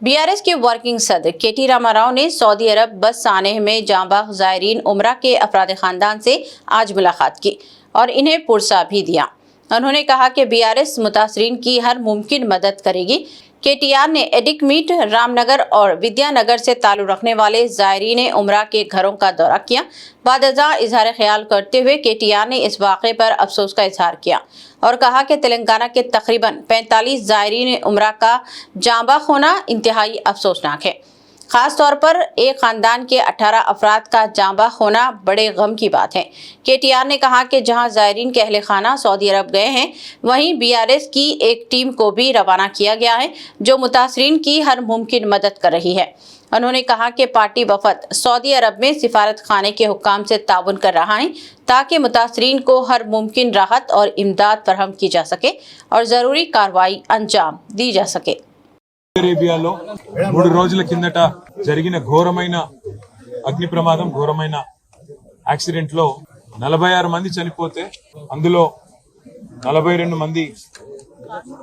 BRS के working सदर केटी रामाराव ने सऊदी अरब बस सानेह में जांबाज ज़ायरीन उम्रा के अफराद खानदान से आज मुलाकात की और इन्हें पुरसा भी दिया। उन्होंने कहा कि बीआरएस मुतासरीन की हर मुमकिन मदद करेगी। केटीआर ने एडिकमीट, रामनगर और विद्यानगर से ताल्लुक़ रखने वाले ज़ायरीन उम्रा के घरों का दौरा किया। बादजा इजहार ख्याल करते हुए केटीआर ने इस वाक़े पर अफसोस का इजहार किया और कहा कि तेलंगाना के तकरीबन 45 ज़ायरीन उम्रा का जांबाज होना इंतहाई अफसोसनाक है। खास तौर पर एक खानदान के 18 अफराद का जांबाज होना बड़े गम की बात है। केटीआर ने कहा कि जहां ज़ायरीन के अहले खाना सऊदी अरब गए हैं, वहीं बीआरएस की एक टीम को भी रवाना किया गया है जो मुतासरीन की हर मुमकिन मदद कर रही है। उन्होंने कहा कि पार्टी वफद सऊदी अरब में सिफारत खाने के हुक्काम से ताउन कर रहा है ताकि मुतासरीन को हर मुमकिन राहत और इमदाद फराहम की जा सके और ज़रूरी कार्रवाई अंजाम दी जा सके। అరేబియాలో 3 రోజుల కిందట జరిగిన ఘోరమైన అగ్ని ప్రమాదం, ఘోరమైన యాక్సిడెంట్ లో 46 మంది చనిపోతే అందులో 42 మంది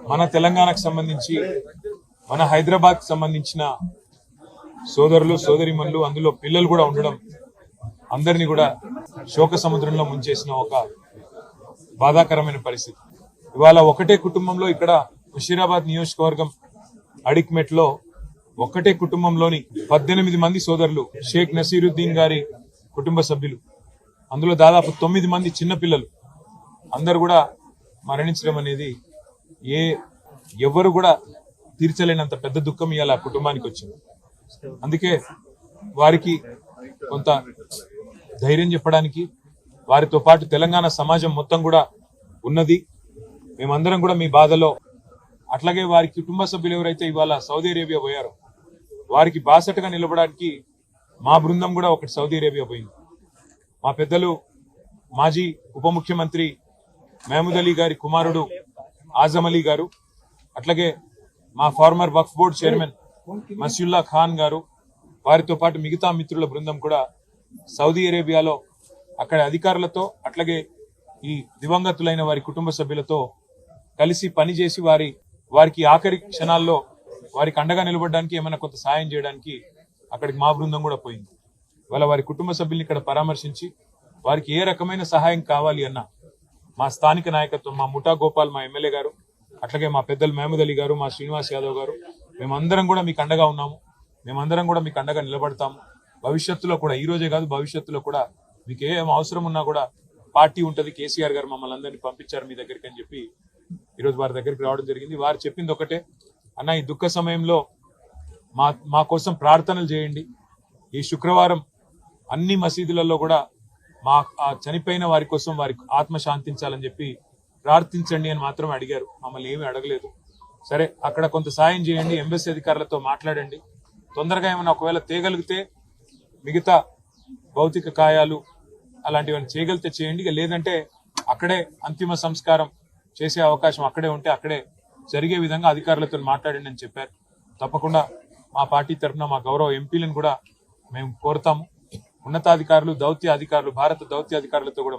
మన తెలంగాణకు సంబంధించి, మన హైదరాబాద్ కు సంబంధించిన సోదరులు సోదరిమణులు, అందులో పిల్లలు కూడా ఉండడం అందరినీ కూడా శోక సముద్రంలో ముంచేసిన ఒక బాధాకరమైన పరిస్థితి. ఇవాళ ఒకటే కుటుంబంలో ఇక్కడ ముషీరాబాద్ నియోజకవర్గం అడిక్మెట్ లో ఒక్కటే కుటుంబంలోని 18 మంది సోదరులు, షేక్ నసీరుద్దీన్ గారి కుటుంబ సభ్యులు, అందులో దాదాపు 9 మంది చిన్న పిల్లలు అందరూ కూడా మరణించడం అనేది ఎవరు కూడా తీర్చలేనంత పెద్ద దుఃఖం ఇవాళ ఆ కుటుంబానికి వచ్చింది. అందుకే వారికి కొంత ధైర్యం చెప్పడానికి, వారితో పాటు తెలంగాణ సమాజం మొత్తం కూడా ఉన్నది. మేమందరం కూడా మీ బాధలో, అట్లాగే వారి కుటుంబ సభ్యులు ఎవరైతే ఇవాళ సౌదీ అరేబియా పోయారో వారికి బాసటగా నిలబడడానికి మా బృందం కూడా ఒకటి సౌదీ అరేబియా పోయింది. మా పెద్దలు మాజీ ఉప ముఖ్యమంత్రి మహమూద్ అలీ గారి కుమారుడు ఆజం అలీ గారు, అట్లాగే మా ఫార్మర్ వక్ఫ్ బోర్డ్ చైర్మన్ మసియుల్లా ఖాన్ గారు, వారితో పాటు మిగతా మిత్రుల బృందం కూడా సౌదీ అరేబియాలో అక్కడ అధికారులతో, అట్లాగే ఈ దివంగతులైన వారి కుటుంబ సభ్యులతో కలిసి పనిచేసి వారికి ఆఖరి క్షణాల్లో వారికి అండగా నిలబడడానికి, ఏమైనా కొంత సాయం చేయడానికి అక్కడికి మా బృందం కూడా పోయింది. ఇవాళ వారి కుటుంబ సభ్యుల్ని ఇక్కడ పరామర్శించి వారికి ఏ రకమైన సహాయం కావాలి అన్న మా స్థానిక నాయకత్వం, మా ముఠా గోపాల్, మా ఎమ్మెల్యే గారు, అట్లాగే మా పెద్దలు మహమూద్ అలీ గారు, మా శ్రీనివాస్ యాదవ్ గారు, మేమందరం కూడా మీకు అండగా ఉన్నాము. మేమందరం కూడా మీకు అండగా నిలబడతాము. భవిష్యత్తులో కూడా, ఈ రోజే కాదు భవిష్యత్తులో కూడా మీకు ఏం అవసరం ఉన్నా కూడా పార్టీ ఉంటది. కేసీఆర్ గారు మమ్మల్ని అందరినీ పంపించారు మీ దగ్గరికి అని చెప్పి ఈరోజు వారి దగ్గరికి రావడం జరిగింది. వారు చెప్పింది ఒకటే, అన్న ఈ దుఃఖ సమయంలో మా కోసం ప్రార్థనలు చేయండి. ఈ శుక్రవారం అన్ని మసీదులలో కూడా ఆ చనిపోయిన వారి కోసం వారికి ఆత్మ శాంతించాలని చెప్పి ప్రార్థించండి అని మాత్రం అడిగారు. మమ్మల్ని ఏమీ అడగలేదు. సరే, అక్కడ కొంత సాయం చేయండి, ఎంబసీ అధికారులతో మాట్లాడండి, తొందరగా ఏమైనా ఒకవేళ తేగలిగితే మిగతా భౌతిక కాయాలు అలాంటివన్నీ చేయగలిగితే చేయండి. లేదంటే అక్కడే అంతిమ సంస్కారం చేసే అవకాశం అక్కడే ఉంటే అక్కడే జరిగే విధంగా అధికారులతో మాట్లాడండి అని చెప్పారు. తప్పకుండా మా పార్టీ తరఫున మా గౌరవ ఎంపీలను కూడా మేము కోరుతాము. ఉన్నతాధికారులు, దౌత్య అధికారులు, భారత దౌత్య అధికారులతో కూడా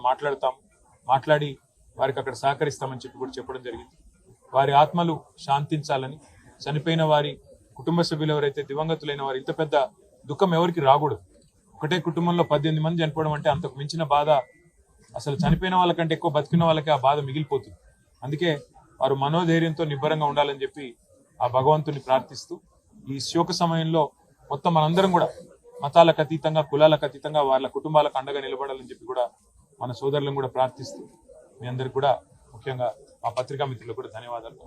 మాట్లాడి వారికి అక్కడ సహకరిస్తామని చెప్పి కూడా చెప్పడం జరిగింది. వారి ఆత్మలు శాంతించాలని, చనిపోయిన వారి కుటుంబ సభ్యులు ఎవరైతే దివంగతులైన వారు, ఇంత పెద్ద దుఃఖం ఎవరికి రాకూడదు. ఒకటే కుటుంబంలో 18 మంది చనిపోవడం అంటే అంతకు మించిన బాధ అసలు చనిపోయిన వాళ్ళకంటే ఎక్కువ బతికిన వాళ్ళకి ఆ బాధ మిగిలిపోతుంది. అందుకే వారు మనోధైర్యంతో నిబ్బరంగా ఉండాలని చెప్పి ఆ భగవంతుని ప్రార్థిస్తూ, ఈ శోక సమయంలో మొత్తం మనందరం కూడా మతాలకు అతీతంగా, కులాలకు అతీతంగా వాళ్ళ కుటుంబాలకు అండగా నిలబడాలని చెప్పి కూడా మన సోదరులను కూడా ప్రార్థిస్తూ, మీ అందరికి కూడా ముఖ్యంగా మా పత్రికా మిత్రులకు కూడా ధన్యవాదాలు.